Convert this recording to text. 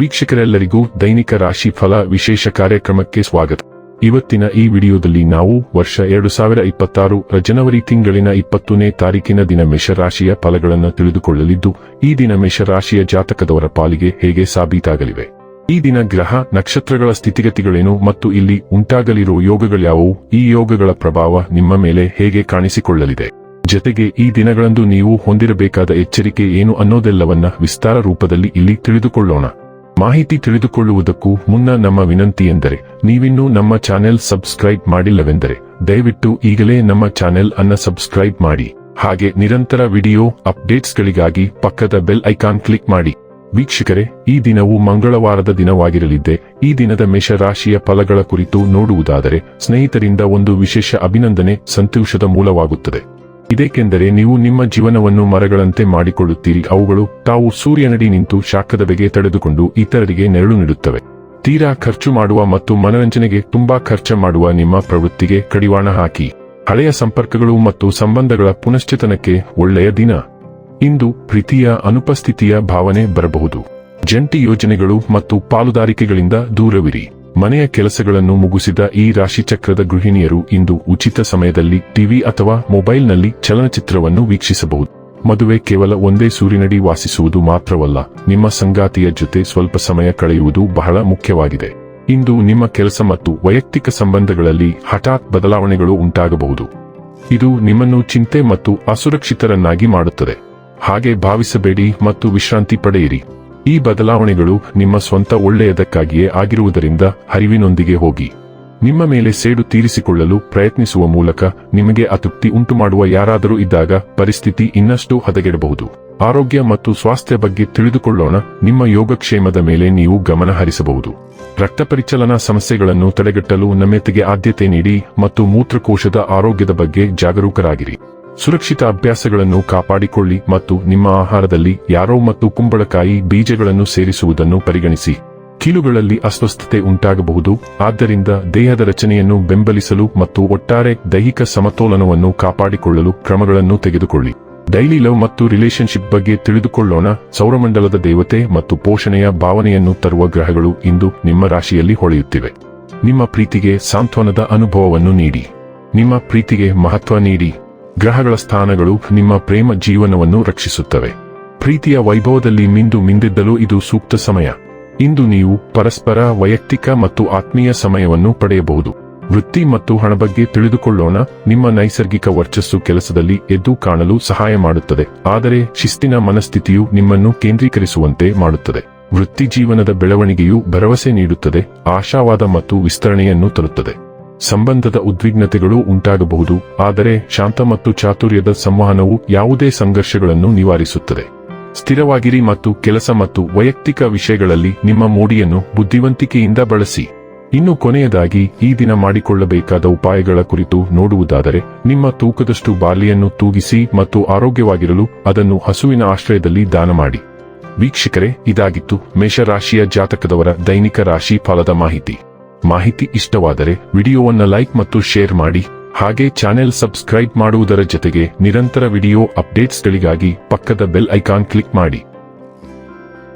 ವೀಕ್ಷಕರೆಲ್ಲರಿಗೂ ದೈನಿಕ ರಾಶಿ ಫಲ ವಿಶೇಷ ಕಾರ್ಯಕ್ರಮಕ್ಕೆ ಸ್ವಾಗತ. ಇವತ್ತಿನ ಈ ವಿಡಿಯೋದಲ್ಲಿ ನಾವು ವರ್ಷ 2026 ಜನವರಿ ತಿಂಗಳಿನ 20ನೇ ತಾರೀಕಿನ ದಿನ ಮೇಷರಾಶಿಯ ಫಲಗಳನ್ನು ತಿಳಿದುಕೊಳ್ಳಲಿದ್ದು, ಈ ದಿನ ಮೇಷರಾಶಿಯ ಜಾತಕದವರ ಪಾಲಿಗೆ ಹೇಗೆ ಸಾಬೀತಾಗಲಿವೆ, ಈ ದಿನ ಗ್ರಹ ನಕ್ಷತ್ರಗಳ ಸ್ಥಿತಿಗತಿಗಳೇನು ಮತ್ತು ಇಲ್ಲಿ ಉಂಟಾಗಲಿರುವ ಯೋಗಗಳ್ಯಾವುವು, ಈ ಯೋಗಗಳ ಪ್ರಭಾವ ನಿಮ್ಮ ಮೇಲೆ ಹೇಗೆ ಕಾಣಿಸಿಕೊಳ್ಳಲಿದೆ, ಜತೆಗೆ ಈ ದಿನಗಳಂದು ನೀವು ಹೊಂದಿರಬೇಕಾದ ಎಚ್ಚರಿಕೆ ಏನು ಅನ್ನೋದೆಲ್ಲವನ್ನ ವಿಸ್ತಾರ ರೂಪದಲ್ಲಿ ಇಲ್ಲಿ ತಿಳಿದುಕೊಳ್ಳೋಣ. ಮಾಹಿತಿ ತಿಳಿದುಕೊಳ್ಳುವುದಕ್ಕೂ ಮುನ್ನ ನಮ್ಮ ವಿನಂತಿ ಎಂದರೆ, ನೀವಿನ್ನೂ ನಮ್ಮ ಚಾನೆಲ್ ಸಬ್ಸ್ಕ್ರೈಬ್ ಮಾಡಿಲ್ಲವೆಂದರೆ ದಯವಿಟ್ಟು ಈಗಲೇ ನಮ್ಮ ಚಾನೆಲ್ ಅನ್ನು ಸಬ್ಸ್ಕ್ರೈಬ್ ಮಾಡಿ. ಹಾಗೆ ನಿರಂತರ ವಿಡಿಯೋ ಅಪ್ಡೇಟ್ಸ್ಗಳಿಗಾಗಿ ಪಕ್ಕದ ಬೆಲ್ ಐಕಾನ್ ಕ್ಲಿಕ್ ಮಾಡಿ. ವೀಕ್ಷಕರೇ, ಈ ದಿನವು ಮಂಗಳವಾರದ ದಿನವಾಗಿರಲಿದ್ದೆ. ಈ ದಿನದ ಮೇಷರಾಶಿಯ ಫಲಗಳ ಕುರಿತು ನೋಡುವುದಾದರೆ, ಸ್ನೇಹಿತರಿಂದ ಒಂದು ವಿಶೇಷ ಅಭಿನಂದನೆ ಸಂತೋಷದ ಮೂಲವಾಗುತ್ತದೆ. ಇದೇಕೆಂದರೆ ನೀವು ನಿಮ್ಮ ಜೀವನವನ್ನು ಮರಗಳಂತೆ ಮಾಡಿಕೊಳ್ಳುತ್ತೀರಿ. ಅವುಗಳು ತಾವು ಸೂರ್ಯನಡಿ ನಿಂತು ಶಾಖದ ಬೆಗೆ ತಡೆದುಕೊಂಡು ಇತರರಿಗೆ ನೆರಳು ನೀಡುತ್ತವೆ. ತೀರಾ ಖರ್ಚು ಮಾಡುವ ಮತ್ತು ಮನರಂಜನೆಗೆ ತುಂಬಾ ಖರ್ಚು ಮಾಡುವ ನಿಮ್ಮ ಪ್ರವೃತ್ತಿಗೆ ಕಡಿವಾಣ ಹಾಕಿ ಹಳೆಯ ಸಂಪರ್ಕಗಳು ಮತ್ತು ಸಂಬಂಧಗಳ ಪುನಶ್ಚೇತನಕ್ಕೆ ಒಳ್ಳೆಯ ದಿನ. ಇಂದು ಪ್ರೀತಿಯ ಅನುಪಸ್ಥಿತಿಯ ಭಾವನೆ ಬರಬಹುದು. ಜಂಟಿ ಯೋಜನೆಗಳು ಮತ್ತು ಪಾಲುದಾರಿಕೆಗಳಿಂದ ದೂರವಿರಿ. ಮನೆಯ ಕೆಲಸಗಳನ್ನು ಮುಗಿಸಿದ ಈ ರಾಶಿಚಕ್ರದ ಗೃಹಿಣಿಯರು ಇಂದು ಉಚಿತ ಸಮಯದಲ್ಲಿ ಟಿವಿ ಅಥವಾ ಮೊಬೈಲ್ನಲ್ಲಿ ಚಲನಚಿತ್ರವನ್ನು ವೀಕ್ಷಿಸಬಹುದು. ಮದುವೆ ಕೇವಲ ಒಂದೇ ಸೂರಿನಡಿ ವಾಸಿಸುವುದು ಮಾತ್ರವಲ್ಲ, ನಿಮ್ಮ ಸಂಗಾತಿಯ ಜೊತೆ ಸ್ವಲ್ಪ ಸಮಯ ಕಳೆಯುವುದು ಬಹಳ ಮುಖ್ಯವಾಗಿದೆ. ಇಂದು ನಿಮ್ಮ ಕೆಲಸ ಮತ್ತು ವೈಯಕ್ತಿಕ ಸಂಬಂಧಗಳಲ್ಲಿ ಹಠಾತ್ ಬದಲಾವಣೆಗಳು ಉಂಟಾಗಬಹುದು. ಇದು ನಿಮ್ಮನ್ನು ಚಿಂತೆ ಮತ್ತು ಅಸುರಕ್ಷಿತರನ್ನಾಗಿ ಮಾಡುತ್ತದೆ. ಹಾಗೆ ಭಾವಿಸಬೇಡಿ ಮತ್ತು ವಿಶ್ರಾಂತಿ ಪಡೆಯಿರಿ. ಈ ಬದಲಾವಣೆಗಳು ನಿಮ್ಮ ಸ್ವಂತ ಒಳ್ಳೆಯದಕ್ಕಾಗಿಯೇ ಆಗಿರುವುದರಿಂದ ಹರಿವಿನೊಂದಿಗೆ ಹೋಗಿ. ನಿಮ್ಮ ಮೇಲೆ ಸೇಡು ತೀರಿಸಿಕೊಳ್ಳಲು ಪ್ರಯತ್ನಿಸುವ ಮೂಲಕ ನಿಮಗೆ ಅತೃಪ್ತಿ ಉಂಟುಮಾಡುವ ಯಾರಾದರೂ ಇದ್ದಾಗ ಪರಿಸ್ಥಿತಿ ಇನ್ನಷ್ಟು ಹದಗೆಡಬಹುದು. ಆರೋಗ್ಯ ಮತ್ತು ಸ್ವಾಸ್ಥ್ಯ ಬಗ್ಗೆ ತಿಳಿದುಕೊಳ್ಳೋಣ. ನಿಮ್ಮ ಯೋಗಕ್ಷೇಮದ ಮೇಲೆ ನೀವು ಗಮನ ಹರಿಸಬಹುದು. ರಕ್ತ ಪರಿಚಲನಾ ಸಮಸ್ಯೆಗಳನ್ನು ತಡೆಗಟ್ಟಲು ನಮ್ಯತೆಗೆ ಆದ್ಯತೆ ನೀಡಿ ಮತ್ತು ಮೂತ್ರಕೋಶದ ಆರೋಗ್ಯದ ಬಗ್ಗೆ ಜಾಗರೂಕರಾಗಿರಿ. ಸುರಕ್ಷಿತ ಅಭ್ಯಾಸಗಳನ್ನು ಕಾಪಾಡಿಕೊಳ್ಳಿ ಮತ್ತು ನಿಮ್ಮ ಆಹಾರದಲ್ಲಿ ಯಾರೋ ಮತ್ತು ಕುಂಬಳಕಾಯಿ ಬೀಜಗಳನ್ನು ಸೇರಿಸುವುದನ್ನು ಪರಿಗಣಿಸಿ. ಕೀಲುಗಳಲ್ಲಿ ಅಸ್ವಸ್ಥತೆ ಉಂಟಾಗಬಹುದು, ಆದ್ದರಿಂದ ದೇಹದ ರಚನೆಯನ್ನು ಬೆಂಬಲಿಸಲು ಮತ್ತು ಒಟ್ಟಾರೆ ದೈಹಿಕ ಸಮತೋಲನವನ್ನು ಕಾಪಾಡಿಕೊಳ್ಳಲು ಕ್ರಮಗಳನ್ನು ತೆಗೆದುಕೊಳ್ಳಿ. ಡೈಲಿ ಲವ್ ಮತ್ತು ರಿಲೇಶನ್ಶಿಪ್ ಬಗ್ಗೆ ತಿಳಿದುಕೊಳ್ಳೋಣ. ಸೌರಮಂಡಲದ ದೇವತೆ ಮತ್ತು ಪೋಷಣೆಯ ಭಾವನೆಯನ್ನು ತರುವ ಗ್ರಹಗಳು ಇಂದು ನಿಮ್ಮ ರಾಶಿಯಲ್ಲಿ ಹೊಳೆಯುತ್ತಿವೆ. ನಿಮ್ಮ ಪ್ರೀತಿಗೆ ಸಾಂತ್ವನದ ಅನುಭವವನ್ನು ನೀಡಿ. ನಿಮ್ಮ ಪ್ರೀತಿಗೆ ಮಹತ್ವ ನೀಡಿ. ಗ್ರಹಗಳ ಸ್ಥಾನಗಳು ನಿಮ್ಮ ಪ್ರೇಮ ಜೀವನವನ್ನು ರಕ್ಷಿಸುತ್ತವೆ. ಪ್ರೀತಿಯ ವೈಭವದಲ್ಲಿ ಮಿಂದು ಮಿಂದೆದ್ದಲು ಇದು ಸೂಕ್ತ ಸಮಯ. ಇಂದು ನೀವು ಪರಸ್ಪರ ವೈಯಕ್ತಿಕ ಮತ್ತು ಆತ್ಮೀಯ ಸಮಯವನ್ನು ಪಡೆಯಬಹುದು. ವೃತ್ತಿ ಮತ್ತು ಹಣ ಬಗ್ಗೆ ತಿಳಿದುಕೊಳ್ಳೋಣ. ನಿಮ್ಮ ನೈಸರ್ಗಿಕ ವರ್ಚಸ್ಸು ಕೆಲಸದಲ್ಲಿ ಎದ್ದು ಕಾಣಲು ಸಹಾಯ ಮಾಡುತ್ತದೆ, ಆದರೆ ಶಿಸ್ತಿನ ಮನಸ್ಥಿತಿಯು ನಿಮ್ಮನ್ನು ಕೇಂದ್ರೀಕರಿಸುವಂತೆ ಮಾಡುತ್ತದೆ. ವೃತ್ತಿ ಜೀವನದ ಬೆಳವಣಿಗೆಯು ಭರವಸೆ ನೀಡುತ್ತದೆ, ಆಶಾವಾದ ಮತ್ತು ವಿಸ್ತರಣೆಯನ್ನು ತರುತ್ತದೆ. ಸಂಬಂಧದ ಉದ್ವಿಗ್ನತೆಗಳು ಉಂಟಾಗಬಹುದು, ಆದರೆ ಶಾಂತ ಮತ್ತು ಚಾತುರ್ಯದ ಸಂವಹನವು ಯಾವುದೇ ಸಂಘರ್ಷಗಳನ್ನು ನಿವಾರಿಸುತ್ತದೆ. ಸ್ಥಿರವಾಗಿರಿ ಮತ್ತು ಕೆಲಸ ಮತ್ತು ವೈಯಕ್ತಿಕ ವಿಷಯಗಳಲ್ಲಿ ನಿಮ್ಮ ಮೋಡಿಯನ್ನು ಬುದ್ಧಿವಂತಿಕೆಯಿಂದ ಬಳಸಿ. ಇನ್ನು ಕೊನೆಯದಾಗಿ ಈ ದಿನ ಮಾಡಿಕೊಳ್ಳಬೇಕಾದ ಉಪಾಯಗಳ ಕುರಿತು ನೋಡುವುದಾದರೆ, ನಿಮ್ಮ ತೂಕದಷ್ಟು ಬಾರ್ಲಿಯನ್ನು ತೂಗಿಸಿ ಮತ್ತು ಆರೋಗ್ಯವಾಗಿರಲು ಅದನ್ನು ಹಸುವಿನ ಆಶ್ರಯದಲ್ಲಿ ದಾನ ಮಾಡಿ. ವೀಕ್ಷಕರೇ, ಇದಾಗಿತ್ತು ಮೇಷರಾಶಿಯ ಜಾತಕದವರ ದೈನಿಕ ರಾಶಿ ಫಲದ ಮಾಹಿತಿ ಇಷ್ಟವಾದರೆ ವಿಡಿಯೋವನ್ನು ಲೈಕ್ ಮತ್ತು ಶೇರ್ ಮಾಡಿ. ಹಾಗೆ ಚಾನೆಲ್ ಸಬ್ಸ್ಕ್ರೈಬ್ ಮಾಡುವುದರ ಜೊತೆಗೆ ನಿರಂತರ ವಿಡಿಯೋ ಅಪ್ಡೇಟ್ಸ್ಗಳಿಗಾಗಿ ಪಕ್ಕದ ಬೆಲ್ ಐಕಾನ್ ಕ್ಲಿಕ್ ಮಾಡಿ.